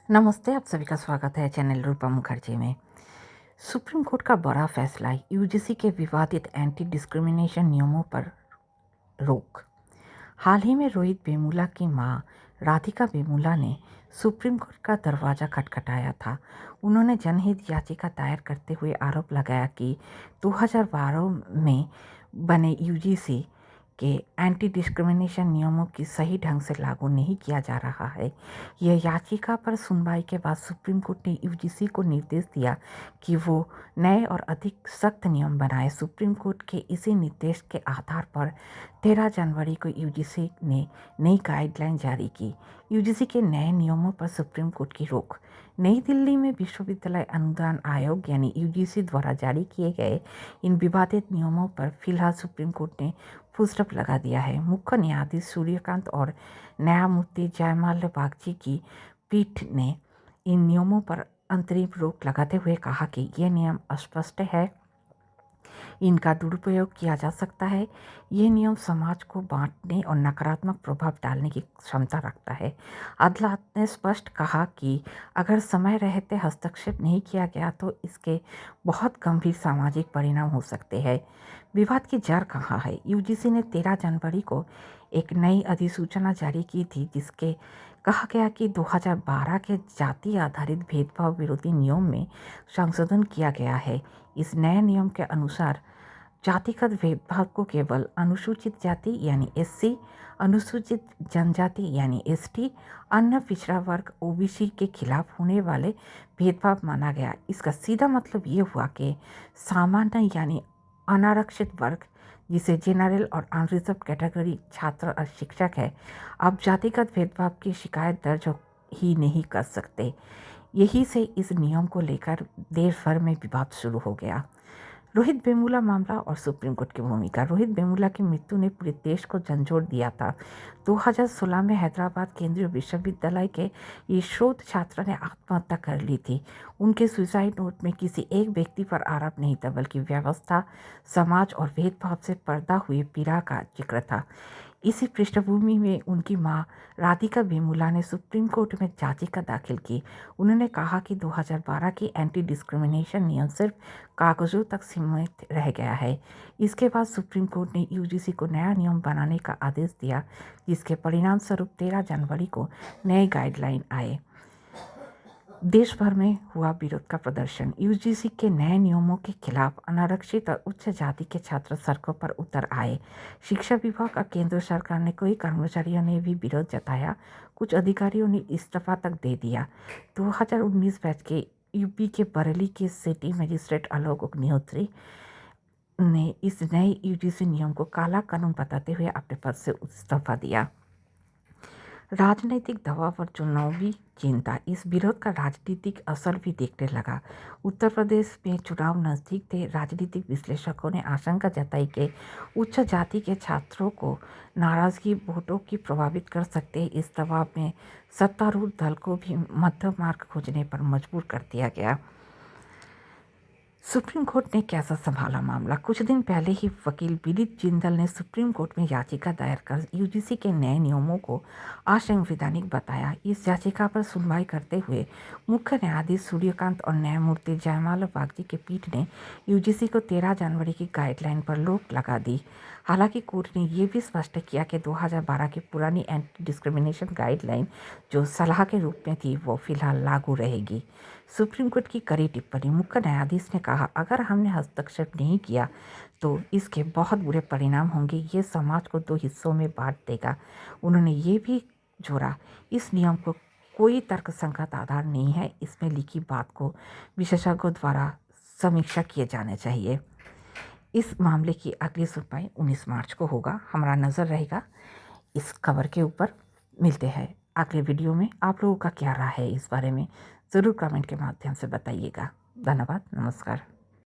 नमस्ते, आप सभी का स्वागत है चैनल रूपा मुखर्जी में। सुप्रीम कोर्ट का बड़ा फैसला, यूजीसी के विवादित एंटी डिस्क्रिमिनेशन नियमों पर रोक। हाल ही में रोहित वेमुला की मां राधिका वेमुला ने सुप्रीम कोर्ट का दरवाज़ा खटखटाया था। उन्होंने जनहित याचिका दायर करते हुए आरोप लगाया कि 2012 में बने यूजीसी के एंटी डिस्क्रिमिनेशन नियमों की सही ढंग से लागू नहीं किया जा रहा है। यह याचिका पर सुनवाई के बाद सुप्रीम कोर्ट ने यूजीसी को निर्देश दिया कि वो नए और अधिक सख्त नियम बनाए। सुप्रीम कोर्ट के इसी निर्देश के आधार पर 13 जनवरी को यूजीसी ने नई गाइडलाइन जारी की। यूजीसी के नए नियमों पर सुप्रीम कोर्ट की रोक। नई दिल्ली में विश्वविद्यालय अनुदान आयोग यानी यूजीसी द्वारा जारी किए गए इन विवादित नियमों पर फिलहाल सुप्रीम कोर्ट ने फुल स्टॉप लगा दिया है। मुख्य न्यायाधीश सूर्यकांत और न्यायमूर्ति जयमाल्या बागची की पीठ ने इन नियमों पर अंतरिम रोक लगाते हुए कहा कि ये नियम अस्पष्ट है, इनका दुरुपयोग किया जा सकता है। ये नियम समाज को बांटने और नकारात्मक प्रभाव डालने की क्षमता रखता है। अदालत ने स्पष्ट कहा कि अगर समय रहते हस्तक्षेप नहीं किया गया तो इसके बहुत गंभीर सामाजिक परिणाम हो सकते हैं। विवाद की जड़ कहाँ है? यूजीसी ने 13 जनवरी को एक नई अधिसूचना जारी की थी जिसके कहा गया कि 2012 के जाति आधारित भेदभाव विरोधी नियम में संशोधन किया गया है। इस नए नियम के अनुसार जातिगत भेदभाव को केवल अनुसूचित जाति यानी एससी, अनुसूचित जनजाति यानी एसटी, अन्य पिछड़ा वर्ग ओबीसी के खिलाफ होने वाले भेदभाव माना गया। इसका सीधा मतलब ये हुआ कि सामान्य यानी अनारक्षित वर्ग, जिसे जनरल और अनरिजर्व कैटेगरी छात्र और शिक्षक है, अब जातिगत भेदभाव की शिकायत दर्ज ही नहीं कर सकते। यही से इस नियम को लेकर देश भर में विवाद शुरू हो गया। रोहित वेमुला मामला और सुप्रीम कोर्ट की भूमिका। रोहित वेमुला की मृत्यु ने पूरे देश को झंझोड़ दिया था। 2016 में हैदराबाद केंद्रीय विश्वविद्यालय के ये शोध छात्र ने आत्महत्या कर ली थी। उनके सुसाइड नोट में किसी एक व्यक्ति पर आरोप नहीं था बल्कि व्यवस्था, समाज और भेदभाव से पैदा हुए पीड़ा का जिक्र था। इसी पृष्ठभूमि में उनकी मां राधिका वेमुला ने सुप्रीम कोर्ट में याचिका दाखिल की। उन्होंने कहा कि 2012 की एंटी डिस्क्रिमिनेशन नियम सिर्फ कागजों तक सीमित रह गया है। इसके बाद सुप्रीम कोर्ट ने यूजीसी को नया नियम बनाने का आदेश दिया, जिसके परिणाम स्वरूप 13 जनवरी को नए गाइडलाइन आए। देश भर में हुआ विरोध का प्रदर्शन। यूजीसी के नए नियमों के खिलाफ अनारक्षित और उच्च जाति के छात्र सड़कों पर उतर आए। शिक्षा विभाग और केंद्र सरकार ने कई कर्मचारियों ने भी विरोध जताया। कुछ अधिकारियों ने इस्तीफा तक दे दिया। 2019 बैच के यूपी के बरेली के सिटी मजिस्ट्रेट आलोक अग्निहोत्री ने इस नए यूजीसी नियम को काला कानून बताते हुए अपने पद से इस्तीफा दिया। राजनीतिक दबाव और चुनावी चिंता। इस विरोध का राजनीतिक असर भी देखने लगा। उत्तर प्रदेश में चुनाव नज़दीक थे। राजनीतिक विश्लेषकों ने आशंका जताई कि उच्च जाति के छात्रों को नाराज़गी वोटों की प्रभावित कर सकते हैं। इस दबाव में सत्तारूढ़ दल को भी मध्य मार्ग खोजने पर मजबूर कर दिया गया। सुप्रीम कोर्ट ने कैसा संभाला मामला। कुछ दिन पहले ही वकील विनीत जिंदल ने सुप्रीम कोर्ट में याचिका दायर कर यूजीसी के नए नियमों को असंवैधानिक बताया। इस याचिका पर सुनवाई करते हुए मुख्य न्यायाधीश सूर्यकांत और न्यायमूर्ति जयमाल्या बागची की पीठ ने यूजीसी को 13 जनवरी की गाइडलाइन पर रोक लगा दी। हालांकि कोर्ट ने यह भी स्पष्ट किया कि 2012 की पुरानी एंटी डिस्क्रिमिनेशन गाइडलाइन जो सलाह के रूप में थी वो फिलहाल लागू रहेगी। सुप्रीम कोर्ट की कड़ी टिप्पणी। मुख्य न्यायाधीश ने कहा, अगर हमने हस्तक्षेप नहीं किया तो इसके बहुत बुरे परिणाम होंगे। ये समाज को 2 हिस्सों में बांट देगा। उन्होंने ये भी जोड़ा, इस नियम को कोई तर्कसंगत आधार नहीं है। इसमें लिखी बात को विशेषज्ञों द्वारा समीक्षा किए जाने चाहिए। इस मामले की अगली सुनवाई 19 मार्च को होगा। हमारा नज़र रहेगा इस खबर के ऊपर। मिलते हैं अगले वीडियो में। आप लोगों का क्या राय है इस बारे में ज़रूर कमेंट के माध्यम से बताइएगा। धन्यवाद, नमस्कार।